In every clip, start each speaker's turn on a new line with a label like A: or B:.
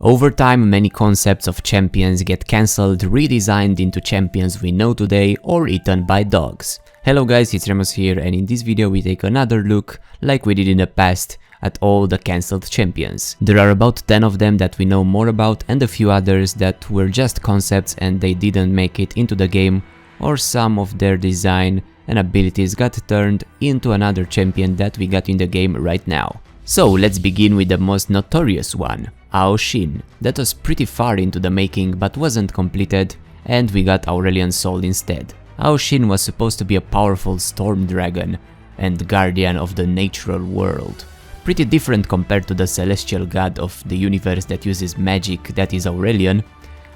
A: Over time, many concepts of champions get cancelled, redesigned into champions we know today, or eaten by dogs. Hello guys, it's Remus here, and in this video we take another look, like we did in the past, at all the cancelled champions. There are about 10 of them that we know more about, and a few others that were just concepts and they didn't make it into the game, or some of their design and abilities got turned into another champion that we got in the game right now. So let's begin with the most notorious one, Ao Shin. That was pretty far into the making but wasn't completed, and we got Aurelion Sol instead. Ao Shin was supposed to be a powerful storm dragon and guardian of the natural world. Pretty different compared to the celestial god of the universe that uses magic, that is Aurelion.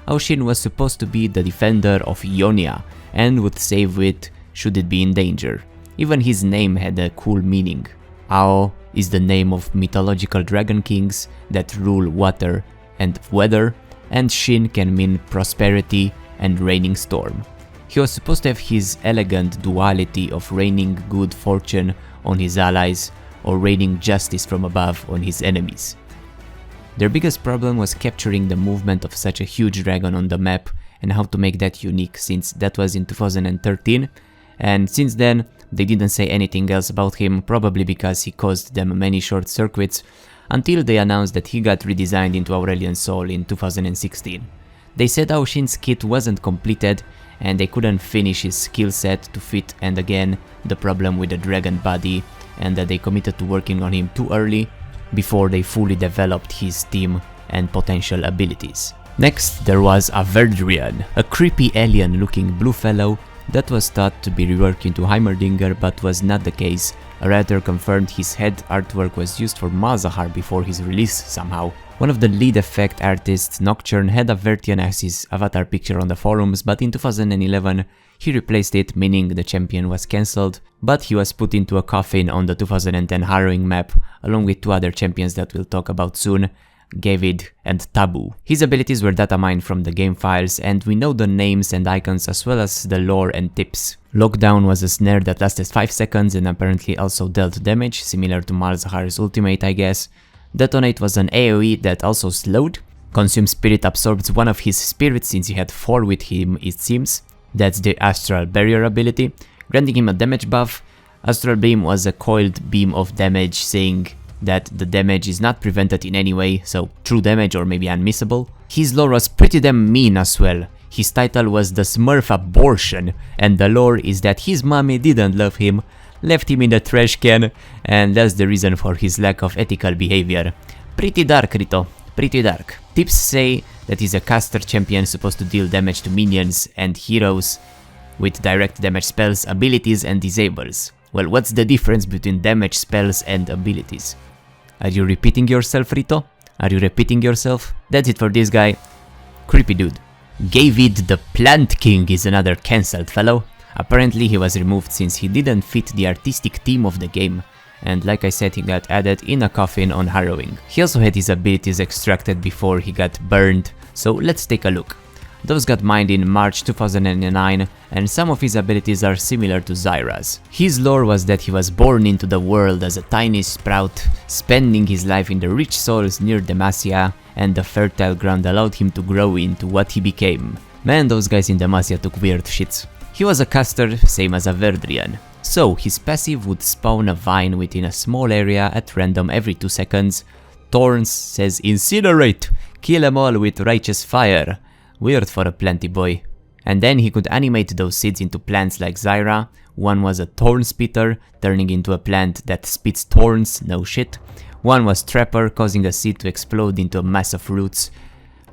A: Ao Shin was supposed to be the defender of Ionia and would save it should it be in danger. Even his name had a cool meaning. Ao is the name of mythological dragon kings that rule water and weather, and Shin can mean prosperity and raining storm. He was supposed to have his elegant duality of raining good fortune on his allies or raining justice from above on his enemies. Their biggest problem was capturing the movement of such a huge dragon on the map and how to make that unique, since that was in 2013, and since then they didn't say anything else about him, probably because he caused them many short circuits, until they announced that he got redesigned into Aurelion Sol in 2016. They said Ao Shin's kit wasn't completed and they couldn't finish his skill set to fit, and again the problem with the dragon body, and that they committed to working on him too early before they fully developed his team and potential abilities. Next there was Averdrian, a creepy alien looking blue fellow that was thought to be reworked into Heimerdinger, but was not the case. A writer confirmed his head artwork was used for Malzahar before his release somehow. One of the lead effect artists, Nocturne, had Avertian as his avatar picture on the forums, but in 2011 he replaced it, meaning the champion was cancelled, but he was put into a coffin on the 2010 Harrowing map, along with two other champions that we'll talk about soon, Gavid and Taboo. His abilities were data mined from the game files, and we know the names and icons as well as the lore and tips. Lockdown was a snare that lasted 5 seconds and apparently also dealt damage, similar to Malzahar's ultimate I guess. Detonate was an AoE that also slowed. Consume Spirit absorbs one of his spirits since he had 4 with him it seems. That's the Astral Barrier ability, granting him a damage buff. Astral Beam was a coiled beam of damage, saying that the damage is not prevented in any way, so true damage or maybe unmissable. His lore was pretty damn mean as well. His title was the Smurf Abortion, and the lore is that his mommy didn't love him, left him in the trash can, and that's the reason for his lack of ethical behavior. Pretty dark, Rito, pretty dark. Tips say that he's a caster champion supposed to deal damage to minions and heroes with direct damage spells, abilities and disables. Well, what's the difference between damage spells and abilities? Are you repeating yourself, Rito? Are you repeating yourself? That's it for this guy. Creepy dude. Gavid the Plant King is another cancelled fellow. Apparently he was removed since he didn't fit the artistic theme of the game, and like I said, he got added in a coffin on Harrowing. He also had his abilities extracted before he got burned, so let's take a look. Those got mined in March 2009, and some of his abilities are similar to Zyra's. His lore was that he was born into the world as a tiny sprout, spending his life in the rich soils near Demacia, and the fertile ground allowed him to grow into what he became. Man, those guys in Demacia took weird shits. He was a caster, same as Averdrian. So, his passive would spawn a vine within a small area at random every 2 seconds. Thorns says incinerate, kill them all with righteous fire. Weird for a planty boy. And then he could animate those seeds into plants like Zyra. One was a thorn spitter, turning into a plant that spits thorns, no shit. One was Trapper, causing a seed to explode into a mass of roots.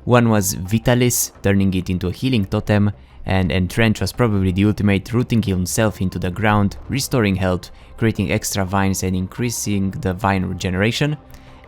A: One was Vitalis, turning it into a healing totem. And Entrench was probably the ultimate, rooting himself into the ground, restoring health, creating extra vines and increasing the vine regeneration.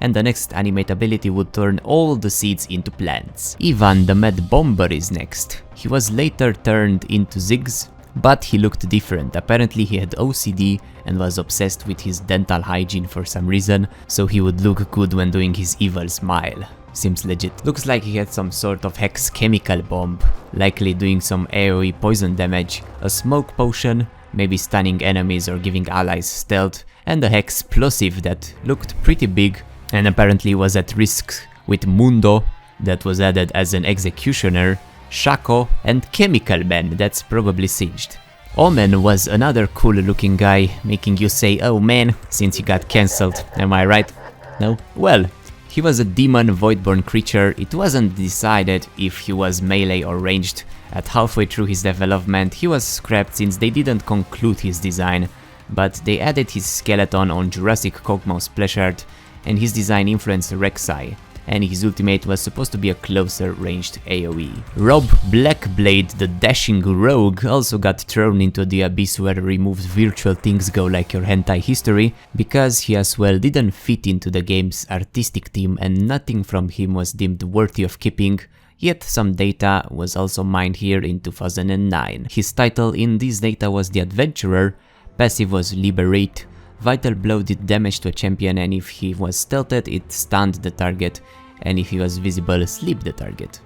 A: And the next animate ability would turn all the seeds into plants. Ivan the Mad Bomber is next. He was later turned into Ziggs, but he looked different. Apparently he had OCD and was obsessed with his dental hygiene for some reason, so he would look good when doing his evil smile. Seems legit. Looks like he had some sort of hex chemical bomb, likely doing some AoE poison damage, a smoke potion, maybe stunning enemies or giving allies stealth, and a hexplosive that looked pretty big and apparently was at risk with Mundo, that was added as an Executioner, Shaco, and Chemical Man, that's probably Singed. Omen was another cool looking guy, making you say, oh man, since he got cancelled, am I right? No? Well, he was a demon Voidborn creature. It wasn't decided if he was melee or ranged. At halfway through his development, he was scrapped since they didn't conclude his design, but they added his skeleton on Jurassic Kog'Maw splash art, and his design influenced Rek'Sai, and his ultimate was supposed to be a closer ranged AoE. Rob Blackblade, the dashing rogue, also got thrown into the abyss where removed virtual things go like your hentai history, because he as well didn't fit into the game's artistic theme and nothing from him was deemed worthy of keeping, yet some data was also mined here in 2009. His title in this data was the Adventurer, passive was Liberate, Vital Blow did damage to a champion, and if he was stealthed it stunned the target, and if he was visible sleep the target.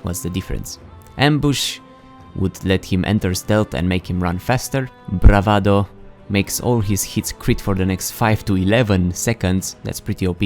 A: What's the difference? Ambush would let him enter stealth and make him run faster. Bravado makes all his hits crit for the next 5 to 11 seconds, that's pretty OP.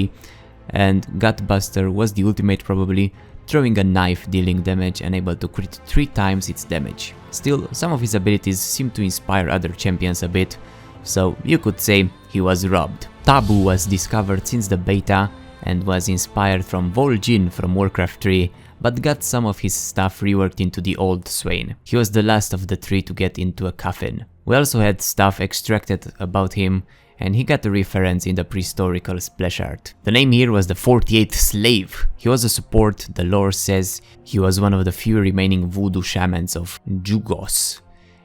A: And Gutbuster was the ultimate probably, throwing a knife dealing damage and able to crit 3 times its damage. Still, some of his abilities seem to inspire other champions a bit, so you could say he was robbed. Tabu was discovered since the beta and was inspired from Vol'jin from Warcraft 3, but got some of his stuff reworked into the old Swain. He was the last of the 3 to get into a coffin. We also had stuff extracted about him, and he got a reference in the prehistorical splash art. The name here was the 48th Slave. He was a support, the lore says he was one of the few remaining voodoo shamans of Jugos,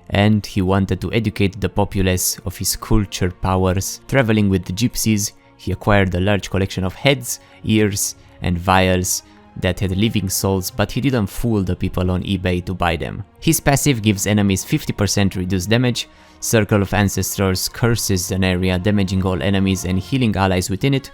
A: and he wanted to educate the populace of his culture powers. Traveling with the gypsies, he acquired a large collection of heads, ears, and vials that had living souls, but he didn't fool the people on eBay to buy them. His passive gives enemies 50% reduced damage, Circle of Ancestors curses an area, damaging all enemies and healing allies within it,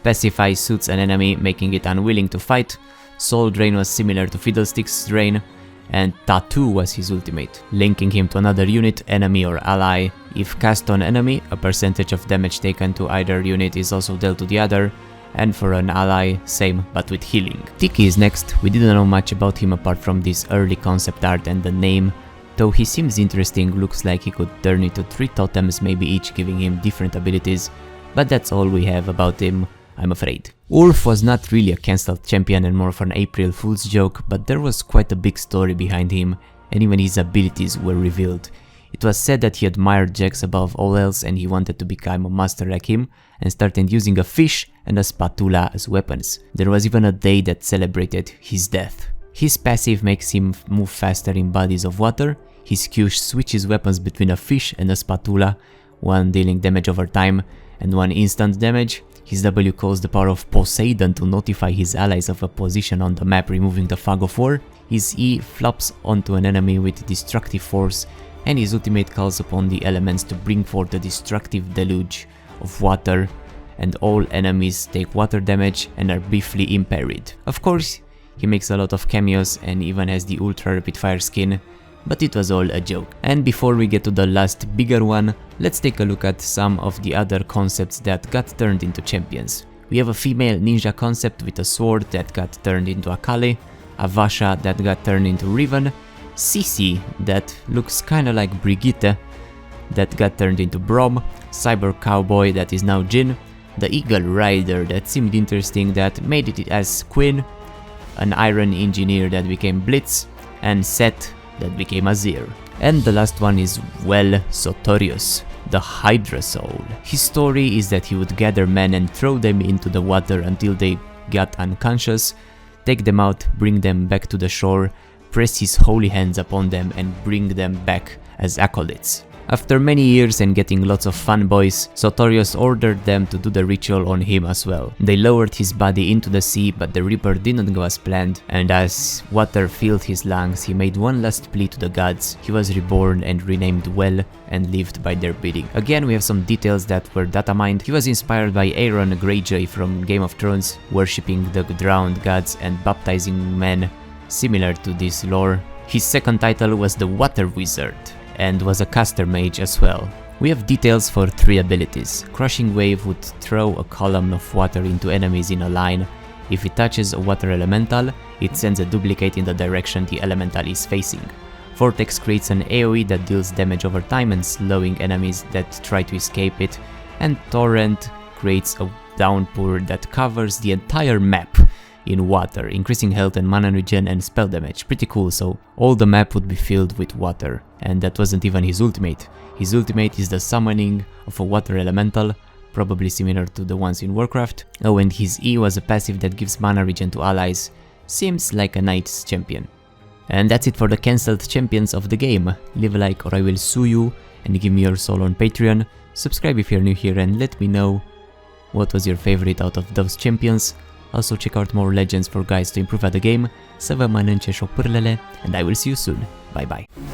A: Pacify suits an enemy, making it unwilling to fight, Soul Drain was similar to Fiddlestick's Drain, and Tattoo was his ultimate, linking him to another unit, enemy or ally. If cast on enemy, a percentage of damage taken to either unit is also dealt to the other, and for an ally, same but with healing. Tiki is next. We didn't know much about him apart from this early concept art and the name, though he seems interesting, looks like he could turn into 3 totems, maybe each giving him different abilities, but that's all we have about him, I'm afraid. Ulf was not really a cancelled champion and more of an April Fool's joke, but there was quite a big story behind him, and even his abilities were revealed. It was said that he admired Jax above all else and he wanted to become a master like him and started using a fish and a spatula as weapons. There was even a day that celebrated his death. His passive makes him move faster in bodies of water, his Q switches weapons between a fish and a spatula, one dealing damage over time and one instant damage. His W calls the power of Poseidon to notify his allies of a position on the map, removing the fog of war. His E flops onto an enemy with destructive force, and his ultimate calls upon the elements to bring forth a destructive deluge of water, and all enemies take water damage and are briefly impaired. Of course, he makes a lot of cameos and even has the ultra rapid fire skin, but it was all a joke. And before we get to the last bigger one, let's take a look at some of the other concepts that got turned into champions. We have a female ninja concept with a sword that got turned into Akali, a Vasha that got turned into Riven, Sisi that looks kinda like Brigitte that got turned into Brom, Cyber Cowboy that is now Jin, the Eagle Rider that seemed interesting that made it as Quinn, an Iron Engineer that became Blitz, and Set that became Azir. And the last one is, well, Sotorius, the Hydra Soul. His story is that he would gather men and throw them into the water until they got unconscious, take them out, bring them back to the shore, press his holy hands upon them and bring them back as acolytes. After many years and getting lots of fanboys, Sotorius ordered them to do the ritual on him as well. They lowered his body into the sea, but the Reaper didn't go as planned, and as water filled his lungs, he made one last plea to the gods. He was reborn and renamed Well and lived by their bidding. Again, we have some details that were data mined. He was inspired by Aeron Greyjoy from Game of Thrones, worshipping the drowned gods and baptizing men, similar to this lore. His second title was the Water Wizard, and was a caster mage as well. We have details for 3 abilities. Crushing Wave would throw a column of water into enemies in a line, If it touches a water elemental, it sends a duplicate in the direction the elemental is facing. Vortex creates an AoE that deals damage over time and slowing enemies that try to escape it, and Torrent creates a downpour that covers the entire map in water, increasing health and mana regen and spell damage. Pretty cool, so all the map would be filled with water, and that wasn't even his ultimate. His ultimate is the summoning of a water elemental, probably similar to the ones in Warcraft. Oh, and his E was a passive that gives mana regen to allies. Seems like a nice champion. And that's it for the cancelled champions of the game. Leave a like or I will sue you, and give me your soul on Patreon. Subscribe if you're new here and let me know what was your favorite out of those champions. Also check out more legends for guys to improve at the game. Să vă mănânce șopârlele, and I will see you soon. Bye bye.